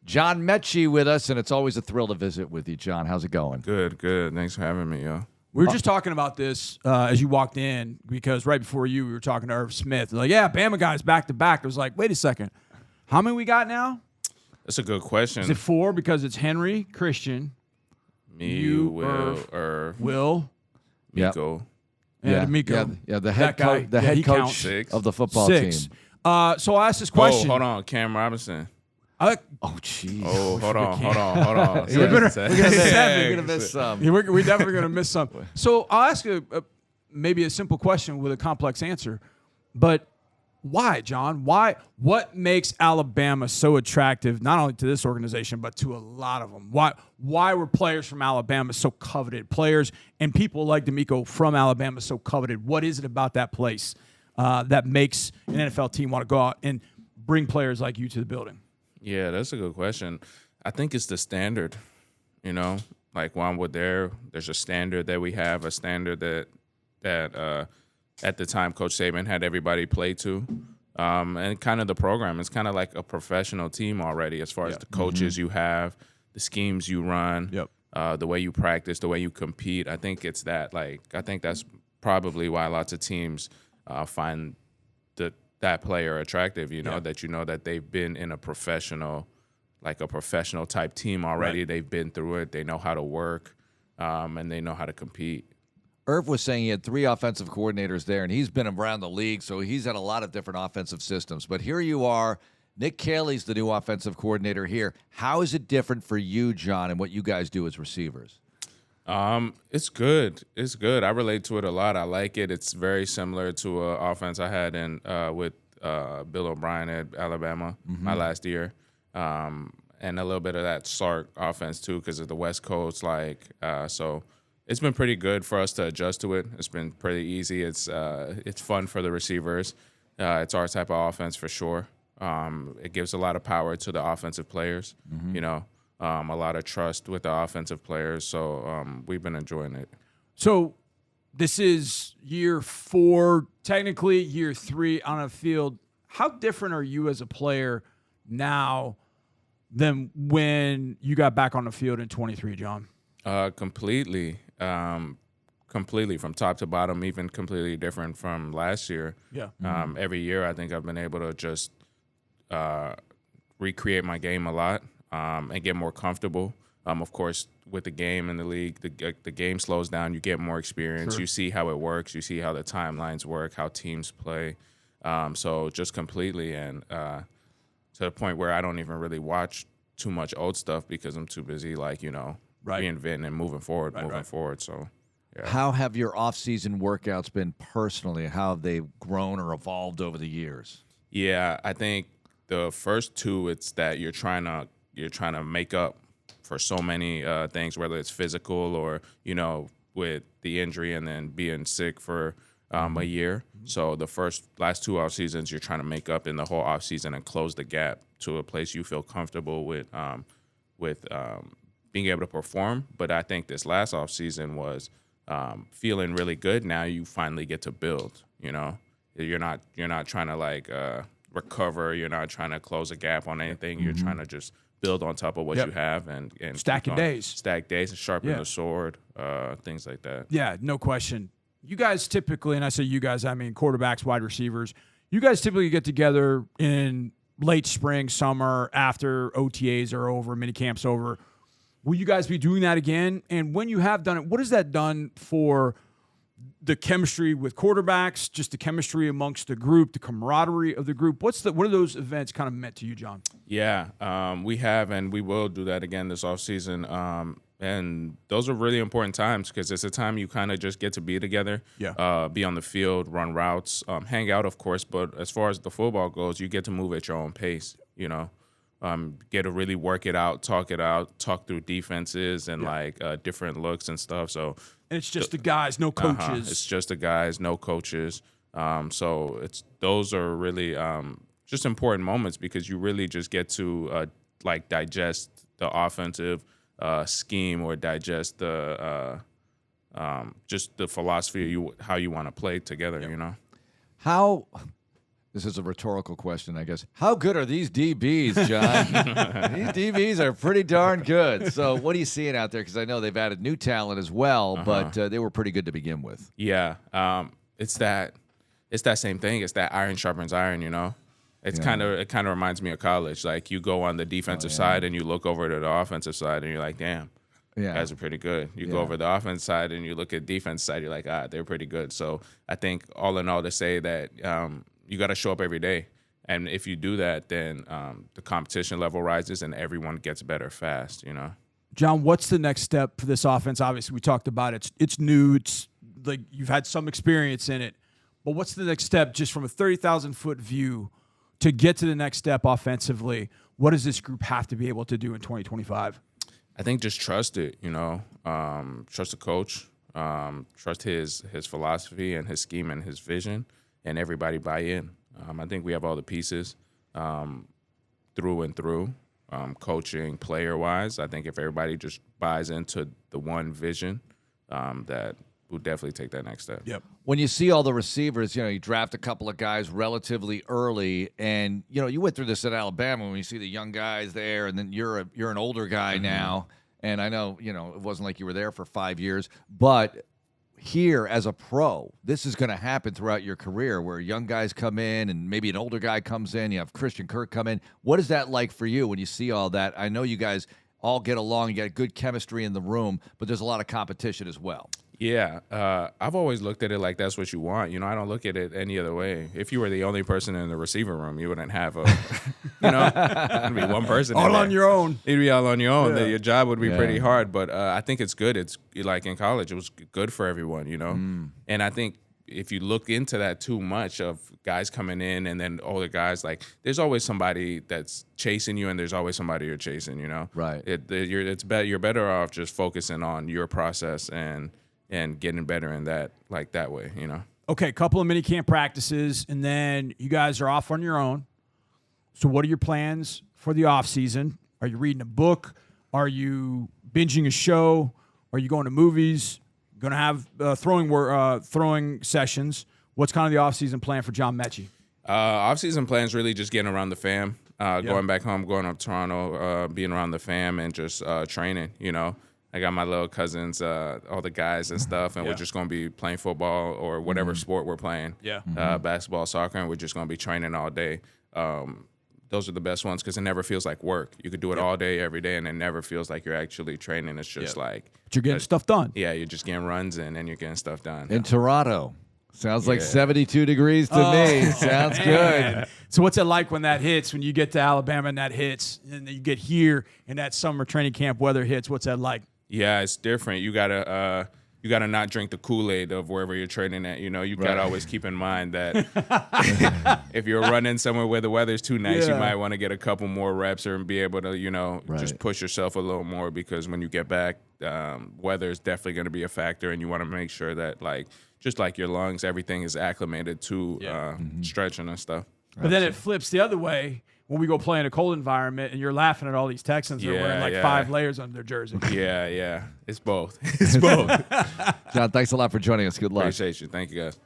John Metchie with us, and it's always a thrill to visit with you, John. How's it going? Good. Thanks for having me, yo. We were just talking about this as you walked in, because right before you, we were talking to Irv Smith. Like, yeah, Bama guys back to back. It was like, wait a second. How many we got now? That's a good question. Is it 4? Because it's Henry, Christian, you, Will, Miko. Miko. Yeah, the head coach of the football 6. team. So I asked this question. Oh, hold on. Cam Robinson. Oh, jeez. Oh, hold on. We're going to miss some. We're definitely going to miss some. So I'll ask maybe a simple question with a complex answer. But why, John? Why? What makes Alabama so attractive, not only to this organization, but to a lot of them? Why were players from Alabama so coveted? Players and people like D'Amico from Alabama so coveted? What is it about that place that makes an NFL team want to go out and bring players like you to the building? Yeah, that's a good question. I think it's the standard, like when we're there's a standard that we have, a standard that at the time Coach Saban had everybody play to. And kind of the program, it's kind of like a professional team already as far as the coaches you have, the schemes you run, the way you practice, the way you compete. I think it's that. I think that's probably why lots of teams find that player attractive, that they've been in a professional type team already. Right. They've been through it. They know how to work, and they know how to compete. Irv was saying he had 3 offensive coordinators there, and he's been around the league, so he's had a lot of different offensive systems. But here you are. Nick Caley's the new offensive coordinator here. How is it different for you, John, and what you guys do as receivers? It's good. It's good. I relate to it a lot. I like it. It's very similar to an offense I had with Bill O'Brien at Alabama my last year, and a little bit of that Sark offense too because of the West Coast. So it's been pretty good for us to adjust to it. It's been pretty easy. It's fun for the receivers. It's our type of offense for sure. It gives a lot of power to the offensive players. A lot of trust with the offensive players, so we've been enjoying it. So this is year 4, technically year 3 on a field. How different are you as a player now than when you got back on the field in 23, John? Completely from top to bottom, even completely different from last year. Yeah. Every year I think I've been able to just recreate my game a lot. And get more comfortable. Of course, with the game in the league, the game slows down. You get more experience. Sure. You see how it works. You see how the timelines work, how teams play. So just completely, and to the point where I don't even really watch too much old stuff because I'm too busy, reinventing and moving forward. So, yeah. How have your off-season workouts been personally? How have they grown or evolved over the years? Yeah, I think the first 2, it's that you're trying to make up for so many things, whether it's physical or, with the injury and then being sick for a year. So the last 2 off seasons, you're trying to make up in the whole off season and close the gap to a place you feel comfortable with being able to perform. But I think this last off season was feeling really good. Now you finally get to build. You're not trying to recover. You're not trying to close a gap on anything. You're trying to just build on top of what you have and stack days and sharpen the sword, things like that. Yeah, no question. You guys typically, and I say you guys, I mean quarterbacks, wide receivers, you guys typically get together in late spring, summer, after OTAs are over, mini camps over. Will you guys be doing that again? And when you have done it, what has that done for the chemistry with quarterbacks, just the chemistry amongst the group, the camaraderie of the group? What are those events kind of meant to you, John? Yeah, we have, and we will do that again this offseason. And those are really important times because it's a time you kind of just get to be together, be on the field, run routes, hang out, of course. But as far as the football goes, you get to move at your own pace, get to really work it out, talk through defenses and different looks and stuff. So. And it's just the guys, no coaches. It's just the guys, no coaches. So those are really just important moments because you really just get to digest the offensive scheme or digest the just the philosophy of how you want to play together. How This is a rhetorical question, I guess. How good are these DBs, John? These DBs are pretty darn good. So what are you seeing out there? Because I know they've added new talent as well, but they were pretty good to begin with. Yeah, it's that same thing. It's that iron sharpens iron, you know. It kind of reminds me of college. Like you go on the defensive side and you look over to the offensive side and you're like, damn. Yeah. Guys are pretty good. You go over the offense side and you look at defense side, you're like, they're pretty good. So I think all in all to say that you got to show up every day. And if you do that, then the competition level rises and everyone gets better fast, you know. John, what's the next step for this offense? Obviously, we talked about it. It's new. It's like you've had some experience in it. But what's the next step just from a 30,000-foot view to get to the next step offensively? What does this group have to be able to do in 2025? I think just trust it, you know. Trust the coach. Trust his philosophy and his scheme and his vision, and everybody buy in. I think we have all the pieces through and through, coaching, player-wise. I think if everybody just buys into the one vision, that we'll definitely take that next step. Yep. When you see all the receivers, you know, you draft a couple of guys relatively early, and you know, you went through this at Alabama when you see the young guys there, and then you're an older guy now, and I know, you know, it wasn't like you were there for 5 years, but here as a pro, this is going to happen throughout your career where young guys come in and maybe an older guy comes in, you have Christian Kirk come in. What is that like for you when you see all that? I know you guys all get along, you got good chemistry in the room, but there's a lot of competition as well. Yeah, I've always looked at it like that's what you want. You know, I don't look at it any other way. If you were the only person in the receiver room, you wouldn't have you know, it'd be one person. All on your own. It'd be all on your own. Yeah. Your job would be pretty hard, but I think it's good. It's like in college, it was good for everyone, you know. And I think if you look into that too much of guys coming in and then older guys, like there's always somebody that's chasing you and there's always somebody you're chasing, you know. Right. You're better off just focusing on your process and getting better in that way, you know. Okay, a couple of mini camp practices, and then you guys are off on your own. So what are your plans for the offseason? Are you reading a book? Are you binging a show? Are you going to movies? Going to have throwing sessions? What's kind of the offseason plan for John Metchie? Offseason plan is really just getting around the fam, going back home, going up to Toronto, being around the fam, and just training, you know. I got my little cousins, all the guys and stuff, and we're just going to be playing football or whatever sport we're playing, basketball, soccer, and we're just going to be training all day. Those are the best ones because it never feels like work. You could do it all day, every day, and it never feels like you're actually training. It's just like But you're getting stuff done. Yeah, you're just getting runs in, and you're getting stuff done. In Toronto. Sounds like 72 degrees to me. Sounds good. So what's it like when that hits, when you get to Alabama and that hits, and then you get here and that summer training camp weather hits? What's that like? Yeah, it's different. You gotta not drink the Kool-Aid of wherever you're training at. You know, you gotta always keep in mind that if you're running somewhere where the weather's too nice, you might want to get a couple more reps or be able to, you know, just push yourself a little more because when you get back, weather is definitely going to be a factor, and you want to make sure that just like your lungs, everything is acclimated to stretching and stuff. But then it flips the other way. When we go play in a cold environment and you're laughing at all these Texans that are wearing 5 layers under their jersey. Yeah. It's both. It's both. John, thanks a lot for joining us. Good luck. Appreciate you. Thank you, guys.